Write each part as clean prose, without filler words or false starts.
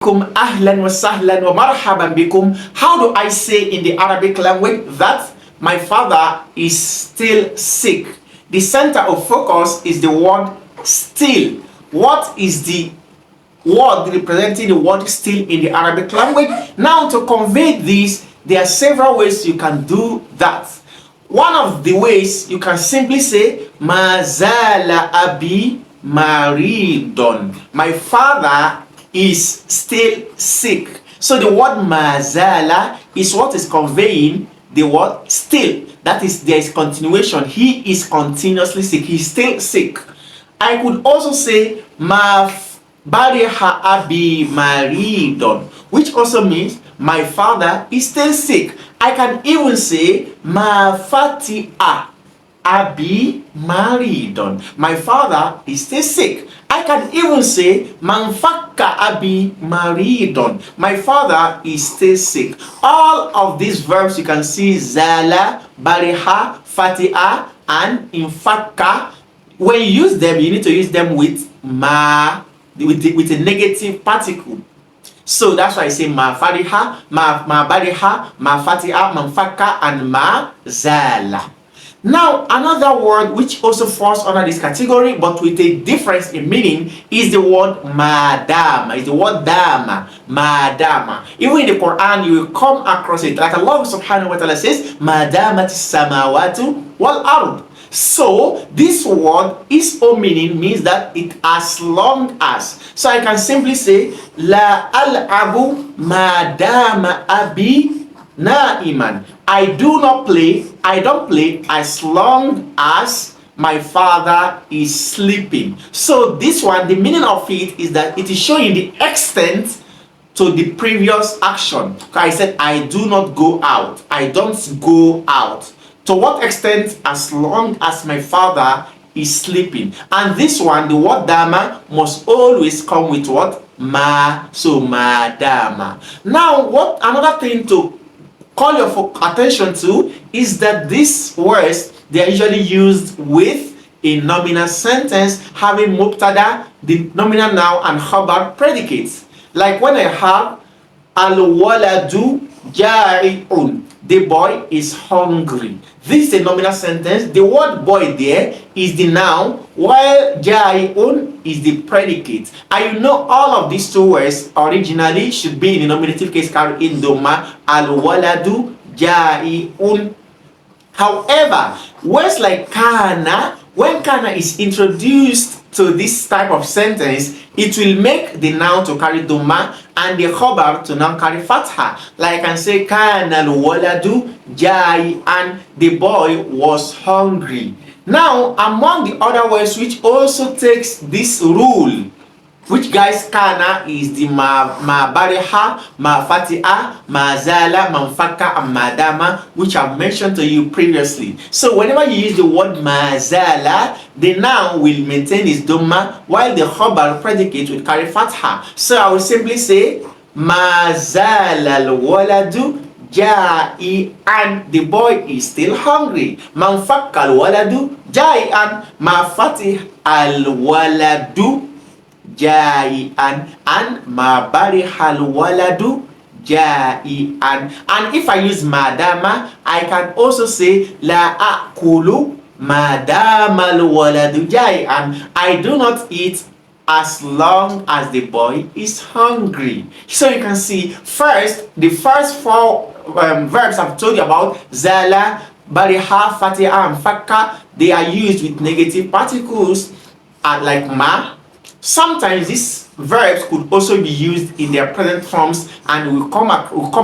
ahlan wa sahlan wa marhaban bikum. How do I say in the Arabic language that my father is still sick? The center of focus is the word still. What is the word representing the word still in the Arabic language? Now, to convey this, there are several ways you can do that. One of the ways, you can simply say mazala abi maridon. My father is still sick. So the word mazala is what is conveying the word still. That is, there is continuation. He is continuously sick. He's still sick. I could also say ma bariha abi maridon, which also means my father is still sick. I can even say ma fati'a abi maridon. My father is still sick. I can even say man fakka abi maridon. My father is still sick. All of these verbs you can see zala, bariha, fati'a, and infakka. When you use them, you need to use them with with a negative particle. So that's why I say ma fariha, ma bariha, ma fatiha, ma fakka, and ma zala. Now, another word which also falls under this category but with a difference in meaning is the word madama. Is the word dama, madama. Even in the Quran, you will come across it. Like Allah subhanahu wa ta'ala says, madamat samawatu wal ard. So this word, its own meaning means that it as long as. So I can simply say la al-abu madama abi na'iman. I do not play, I don't play as long as my father is sleeping. So this one, the meaning of it is that it is showing the extent to the previous action. I said I do not go out, I don't go out. To what extent? As long as my father is sleeping. And this one, the word dama, must always come with what? Ma. So madama. Now, what another thing to call your attention to is that these words, they are usually used with a nominal sentence having mubtada, the nominal noun, and khabar predicates. Like when I have al-waladu jari'un, the boy is hungry. This is a nominal sentence. The word boy there is the noun, while jari'un is the predicate. And you know all of these two words originally should be in the nominative case carried in doma, al-waladu jari'un. However, words like kana, when kana is introduced to this type of sentence, it will make the noun to carry doma and the khabar to now carry fatha. Like I can say kana al-waladu jai, and the boy was hungry. Now, among the other words which also takes this rule, which guys kana is the ma bariha, ma fatiha, ma zala, ma fakka, and madama, which I've mentioned to you previously. So whenever you use the word ma zala, the noun will maintain its dhamma while the khabar predicate will carry fatha. So I will simply say ma zala al-waladu jai, and the boy is still hungry. Man fakka al-waladu jai, and ma fatih al-waladu jai'an, and ma barihal waladu jai'an. And if I use madama, I can also say la akulu madama al waladu jai'an. I do not eat as long as the boy is hungry. So you can see, first, the first four verbs I've told you about, zala, bariha, fatiha, and fakka, they are used with negative particles like ma. Sometimes these verbs could also be used in their present forms, and we'll come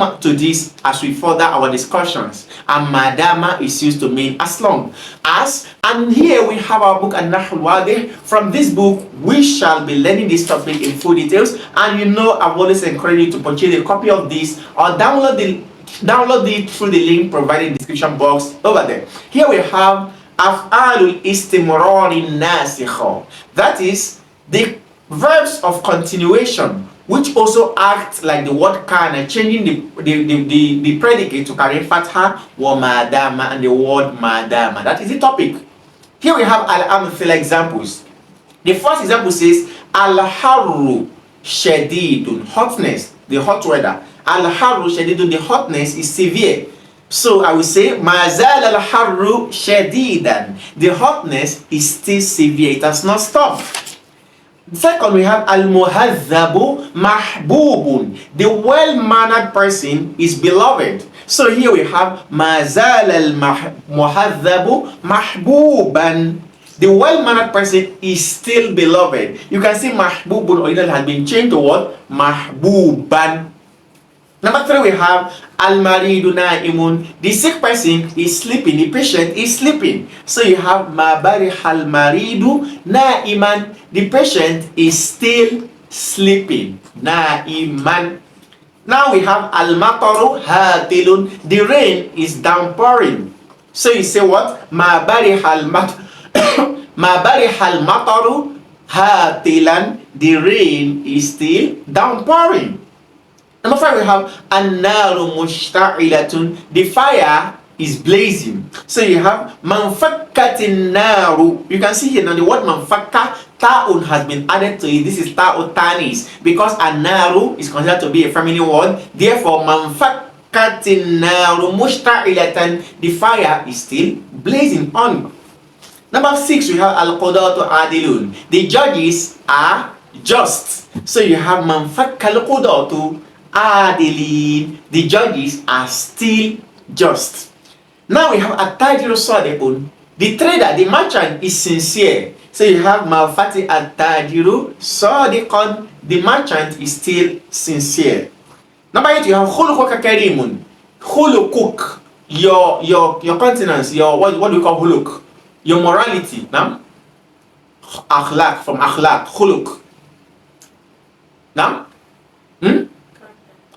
up to this as we further our discussions. And madama is used to mean as long as. And here we have our book An-Nahw al-Wadih. From this book, we shall be learning this topic in full details. And you know, I've always encouraged you to purchase a copy of this or download it through the link provided in the description box over there. Here we have af'alul istimrari nasikha. That is the verbs of continuation, which also act like the word kana, changing the predicate to carry fatha wa madama, and the word madama. That is the topic. Here we have al-amthila examples. The first example says al-harru shadidun, hotness, the hot weather. Al-harru shadidun, the hotness is severe. So I will say, ma zala al-harru shadidan. The hotness is still severe. It has not stopped. Second, we have al-muhadhabu mahbubun. The well-mannered person is beloved. So here we have ma zala al-muhadhabu mahbuban. The well-mannered person is still beloved. You can see mahbubun originally has been changed to what? Mahbuban. Number 3, we have al-maridu na'imun. The sick person is sleeping. The patient is sleeping. So you have ma bariha al-maridu na'iman. The patient is still sleeping. Na'iman. Now we have al-mataru hatilun. The rain is downpouring. So you say what? Ma bariha al-mataru hatilan. The rain is still downpouring. Number 5, we have an-naru mushta'ilatun. The fire is blazing. So you have manfakkatin naru. You can see here now the word manfakka, ta'un has been added to it. This is ta'u tanis because an-naru is considered to be a feminine word. Therefore, manfakkatin naru mushta'ilatan. The fire is still blazing on. Number 6, we have al-qudatu adilun. The judges are just. So you have manfakkal qudatu adilin. The judges are still just. Now we have at-tajiru sadiqun. The trader, the merchant is sincere. So you have mafati at-tajiru sadiqun. The merchant is still sincere. Number 8, you have khuluquka karimun. Khuluquk, your countenance, your what do we call khuluq? Your morality. Now, akhlaq, from akhlaq, khuluq. Now,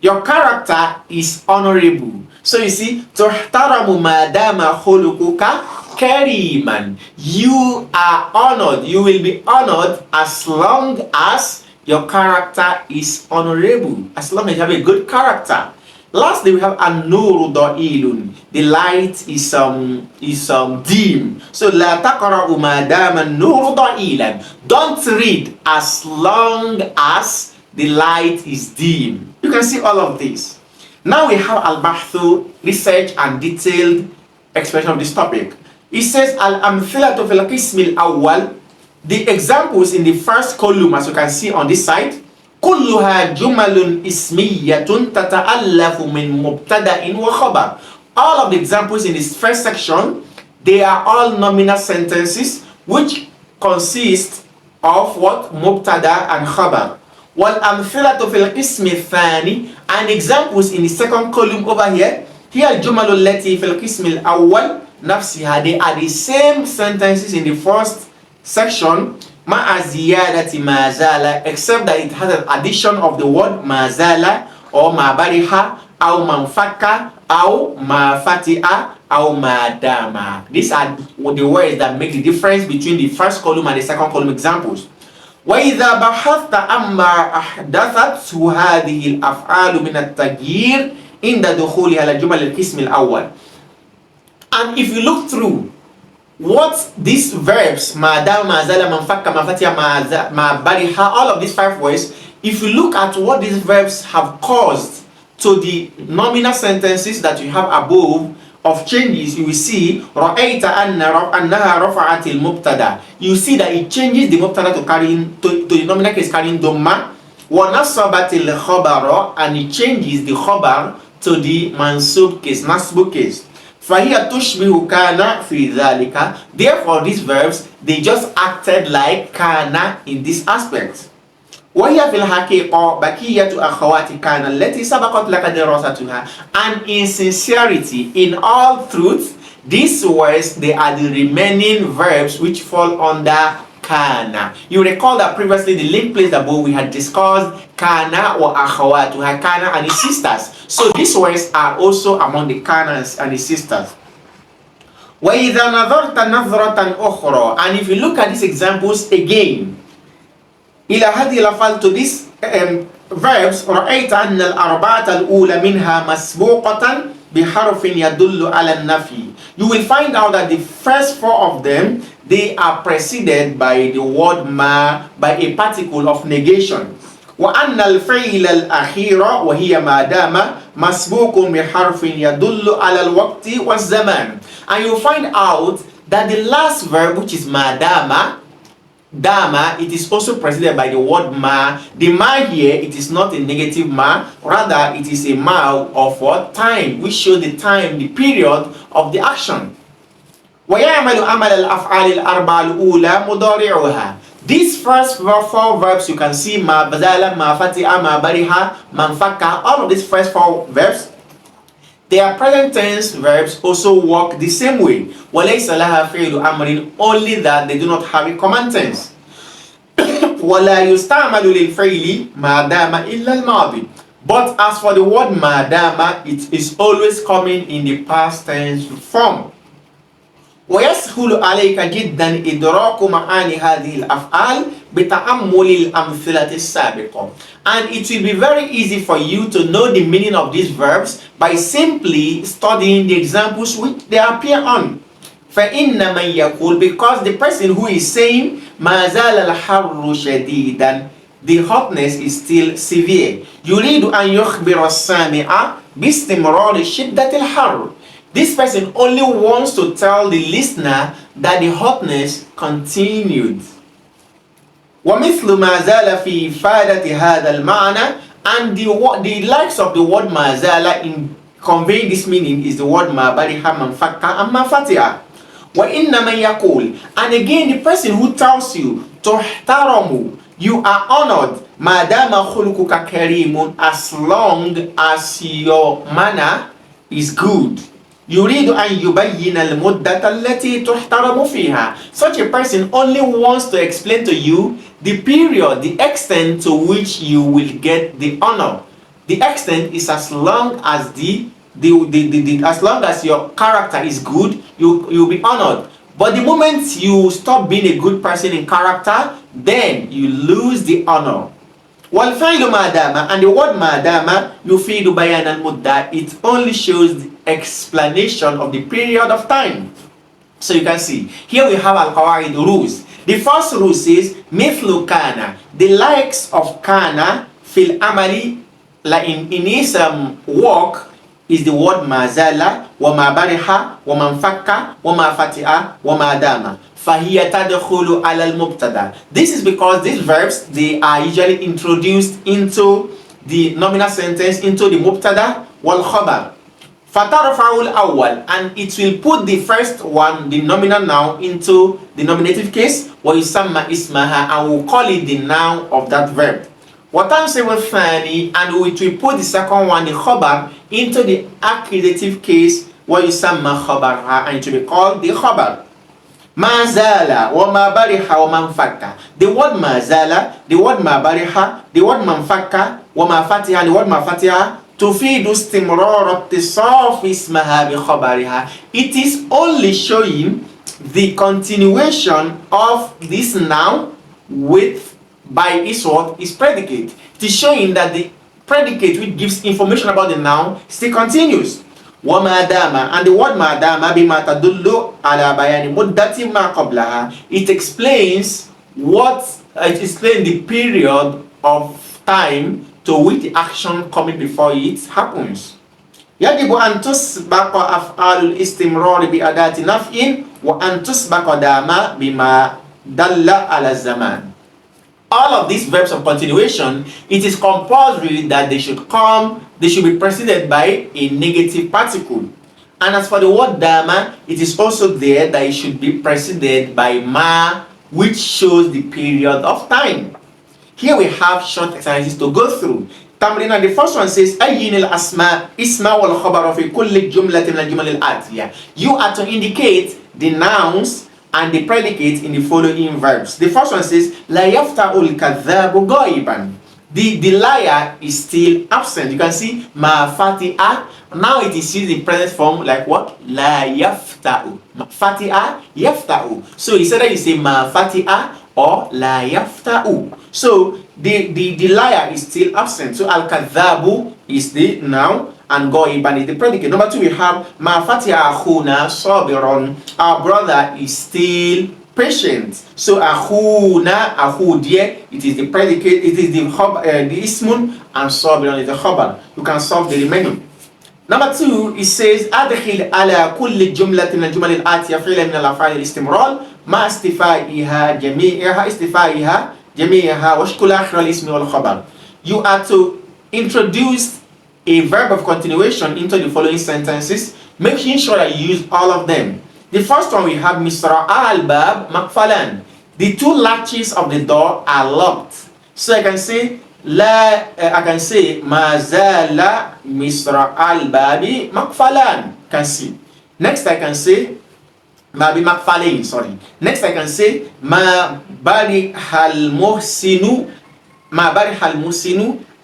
your character is honorable. So you see, tuhtaramu madama khuluquka kariman. You are honored. You will be honored as long as your character is honorable. As long as you have a good character. Lastly, we have an-nuru da'ilun. The light is dim. So la taqra'u madama an-nuru da'ilan. Don't read as long as the light is dim. You can see all of this. Now we have al-bahthu, research and detailed expression of this topic. It says al-amthilatu fil qism al-awwal. The examples in the first column, as you can see on this side, kulluha jumalun ismiyatun tata'allafu min mubtada'in wa khabar. All of the examples in this first section, they are all nominal sentences which consist of what? Mubtada and khabar. وَالْأَمْثِلَةُ فِي الْقِسْمِ الثَّانِي. And examples in the second column over here. Here الْجُمَلُ الَّتِي فِي الْقِسْمِ الْأَوَّلِ نَفْسِهَا. They are the same sentences in the first section. مَعَ زِيَادَةِ مَا زَالَ. Except that it has an addition of the word مَا زَالَ or مَا بَرِحَ أو مَنْفَكَّ أو مَا فَتِئَ أو مَا دَامَ. These are the words that make the difference between the first column and the second column examples. وَإِذَا بَحَثْتَ أَمَّا أَحْدَثَتْهُ هَذِهِ الْأَفْعَالُ مِنَ التَّغْيِيرِ عِنْدَ دُخُولِهَا إِلَى جُمَلِ الْقِسْمِ الْأَوَّلِ. And if you look through what these verbs, madama, zala, manfakka, mafatia, ma bariha, all of these 5 words, if you look at what these verbs have caused to the nominal sentences that you have above of changes, you will see رَأَيْتَ أَنَّهَا رَفَعَتِ الْمُبْتَدَى. You see that it changes the mubtada to the nominal case carrying dhamma. وَنَصَبَتِ الْخَبَرَ. And it changes the khabar to the mansub case, nasbu case. فَهِيَ تُشْبِهُ كَانَ فِي ذَلِكَ. Therefore, these verbs, they just acted like kana in this aspect. وَهِيَ فِي الْحَقِيقَةِ بَقِيَّةُ أَخَوَاتِ كَانَ الَّتِي سَبَقَتْ لَكَ دِرَاسَتُهَا. And in sincerity, in all truth, these words, they are the remaining verbs which fall under kana. You recall that previously the link placed above we had discussed kana or akhawatuha, kana and his sisters. So these words are also among the kanas and his sisters. وَإِذَا نَظَرْتَ نَظْرَةً أُخْرَى. And if you look at these examples again, إلى هذه الأفعال, to these verbs, رأيت أن الأربعة الأولى منها مسبوقة بحرف يدل على النفي. You will find out that the first 4 of them, they are preceded by the word ma, by a particle of negation. وأن الفعل الأخير وهي ما دام مسبوق بحرف يدل على الوقت والزمان. And you find out that the last verb, which is madama, dama, it is also preceded by the word ma. The ma here, it is not a negative ma, rather it is a ma of what? Time, which shows the time, the period of the action. ويعمل عمل الأفعال الأربعة الأولى مضارعها. These first four verbs you can see ma bazala, ma fatiha, ma bariha, man fakka. All of these first four verbs, their present tense verbs also work the same way. وَلَيْسَ لَهَا فِعْلُ أَمْرٍ, only that they do not have a command tense. وَلَا يُسْتَعْمَلُ لِلْفِعْلِ مَا دَامَ إِلَّا الْمَاضِي. But as for the word madama, it is always coming in the past tense form. ويسهل عليك جدا إدراك معاني هذه الأفعال بتأمل الأمثلة السابقة. And it will be very easy for you to know the meaning of these verbs by simply studying the examples which they appear on. فإن من يقول, because the person who is saying ما زال الحر شديدا, the hotness is still severe. يريد أن يخبر السامع باستمرار شدة الحر. This person only wants to tell the listener that the hotness continued. وَمِثْلُ مَا زَالَ فِي إِفَادَةِ هَذَا الْمَعْنَى, and the likes of the word مَا زَالَ in conveying this meaning is the word مَا بَرِحَ, مَنْ فَكَّ, and مَا فَتِحَ. وَإِنَّ مَنْ يَقُولُ, and again the person who tells you تُحْتَرَمُ, you are honored, مَا دَامَ خُلُقُكَ كَرِيمٌ, as long as your manner is good. يريد أن يبين المدة التي تحترم فيها. Such a person only wants to explain to you the period, the extent to which you will get the honor. The extent is as long as as long as your character is good, you'll be honored. But the moment you stop being a good person in character, then you lose the honor. والفعل ما دام, and the word ما دام يفيد بيان المدة, it only shows the explanation of the period of time. So you can see here we have al-qawaid rules. The first rule says مثل كان, the likes of kana fil amali, like in his work, is the word ما زال وما برح وما انفك وما فتح وما دام. فهي تدخل على المبتدا. This is because these verbs, they are usually introduced into the nominal sentence, into the mubtada wal khabar. فترفع الأول, and it will put the first one, the nominal noun, into the nominative case, ويسمى اسمها, and we'll call it the noun of that verb. وتنصب الثاني, and it will put the second one, the khabar, into the accusative case, ويسمى خبرها, and it will be called the khabar. ما زال وما برح وما انفك. The word ما زال, the word ما برح, the word ما انفك وما فتح, the word ما فتح تفيد استمرار اتصاف اسمها بخبرها. It is only showing the continuation of this noun with by its what? Its predicate. It is showing that the predicate which gives information about the noun still continues. وما دام, and the word ما دام بما تدل على بيان مدة ما قبلها, it explains the period of time to which the action coming before it happens. يجب أن تسبق أفعال الاستمرار بأداة نفع وأن تسبق دام بما دل على الزمان. All of these verbs of continuation, it is compulsory that they should be preceded by a negative particle. And as for the word dama, it is also there that it should be preceded by ma, which shows the period of time. Here we have short exercises to go through. Tamrina, the first one says, أين الأسماء اسم والخبر في كل جملة من الجمل الآتية. You are to indicate the nouns and the predicate in the following verbs. The first one says, لا يفتح الكذاب غائبا. The liar is still absent. You can see ma fatiha. Now it is used in present form like what? La yafta'u. Fatiha yafta'u. So instead you say ma fatiha or la yafta'u. So the liar is still absent. So al-kadhabu is the noun and ghaiban is the predicate. Number two, we have ma fatiha akhuna sabiron. Our brother is still patient. So akhuna, akhud here, it is the predicate, it is the ismun, and sabirun is the khabar. You can solve the remaining. Number 2, it says أدخل على كل جملة من الجمل الآتية فعلا من الأفعال الاستمرار مع استفائها جميعها واشكل آخر الاسم والخبر. You are to introduce a verb of continuation into the following sentences, making sure that you use all of them. The first one we have Misra al-Bab Makfalan. The two latches of the door are locked. So I can say Mazala Misra al-Babi Makfalan. Can see. Next I can say Babi Makfalain, sorry. Next I can say Ma Bari Hal Muhsinu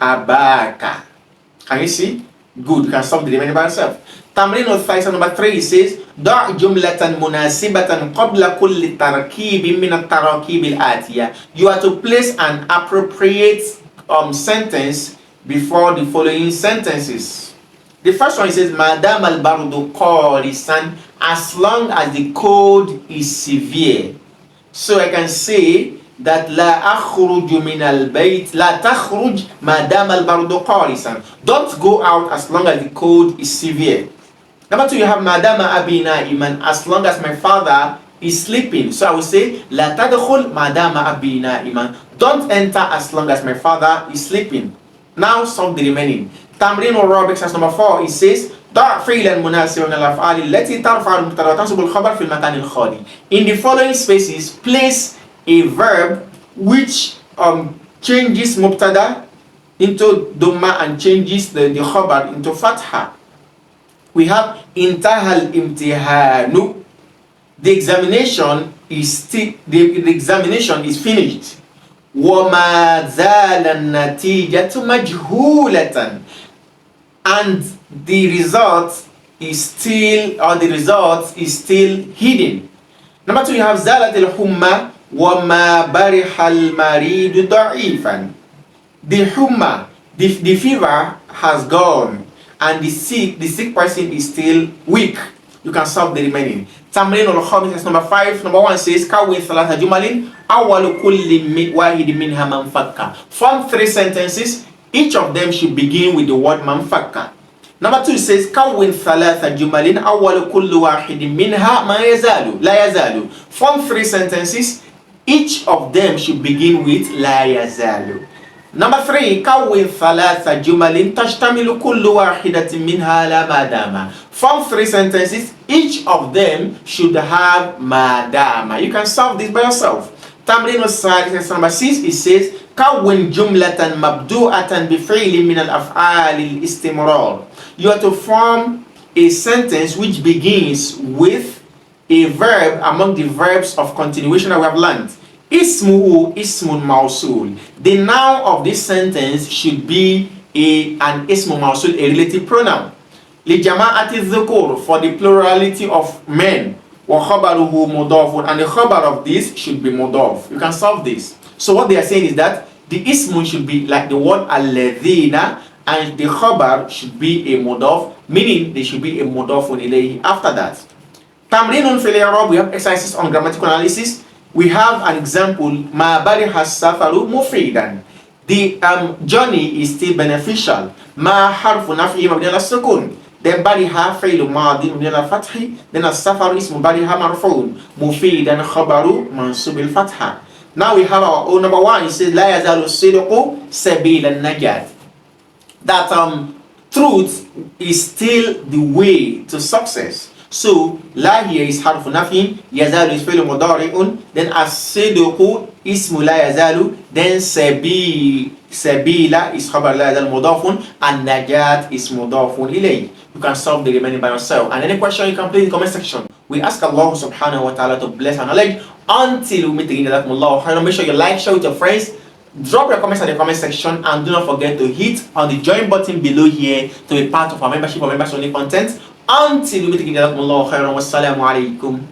Abaka. Can you see? Good. You can solve the remaining by yourself. Tamrin al-Faisal number 3 says ضع جملة مناسبة قبل كل تركيب من التراكيب الآتية. You are to place an appropriate sentence before the following sentences. The first one says Madama al-Bardu qarisan, as long as the cold is severe. So I can say that لا أخرج من البيت لا تخرج مادام البرد قارسا. Don't go out as long as the cold is severe. Number 2, you have Madama abi na'iman, as long as my father is sleeping. So I will say لا تدخل Madama abi na'iman. Don't enter as long as my father is sleeping. Now solve the remaining. Tamrin al-Rabi' exercise number 4, it says ضع فعلا مناسبا من الأفعال التي ترفع المبتدأ وتنصب الخبر في المكان الخالي. In the following spaces, place a verb which changes mubtada into dhamma and changes the khabar into fatha. We have intahal imtihanu. The examination is finished. وَمَا زَالَ النَّتِيجَةُ مَجْهُولَةً. And the result is still hidden. Number 2, you have زَالَتِ الْحُمَّةِ وَمَا بَرِحَ الْمَرِيدُ ضَعِيفًا. The humma, the fever has gone, and the sick person is still weak. You can solve the remaining. Tamrin al-Khamis number 5. Number 1 says Kawin thalatha jumalin awwalu kulli wahid minha manfakka. Form 3 sentences. Each of them should begin with the word manfakka. Number 2 says Kawin thalatha jumalin awwalu kulli wahid minha ma yazalu la yazalu. Form 3 sentences. Each of them should begin with la yazalu. Number 3, Kawin thalatha jumalin tashtamilu kullu wahidatin minha la madama. Form 3 sentences, each of them should have madama. You can solve this by yourself. Tamrin al-Sadis number 6, it says Kawin jumlatan mabdu'atan bifi'li min al-af'al al-istimrar. You are to form a sentence which begins with a verb among the verbs of continuation that we have learned. Ismuhu ismun mausul. The noun of this sentence should be an ismun mausul, a relative pronoun. Li jama'ati dhukur, for the plurality of men. Wa khabaruhu mudafun, and the khabar of this should be mudaf. You can solve this. So what they are saying is that the ismun should be like the word alladhina, and the khabar should be a mudaf, meaning there should be a mudafun ilayhi after that. Tamrinun fil i'rab, we have exercises on grammatical analysis. We have an example, Ma bariha safaru mufidan. The journey is still beneficial. Ma harfu naf'i mabni ala sukun. Then bariha fi'lu madi mabni ala fathi. Then as-safaru ismu bariha marfu'un. Mufidan khabaru mansub al-fatha. Now we have our own number 1. It says La yazalu sidqu sabil al-najat. That truth is still the way to success. So la here is harfu nafin, yazalu is fi'lu mudari'un, then as-sidqu ismu la yazalu, then sabila is khabar la yazalu mudafun, and najat is mudafun ilayh. You can solve the remaining by yourself. And any question you can put in the comment section. We ask Allah subhanahu wa ta'ala to bless our knowledge. Until we meet again, make sure you like, share with your friends. Drop your comments in the comment section, and do not forget to hit on the join button below here to be part of our membership or members only content. Until we meet again, wassalamu alaikum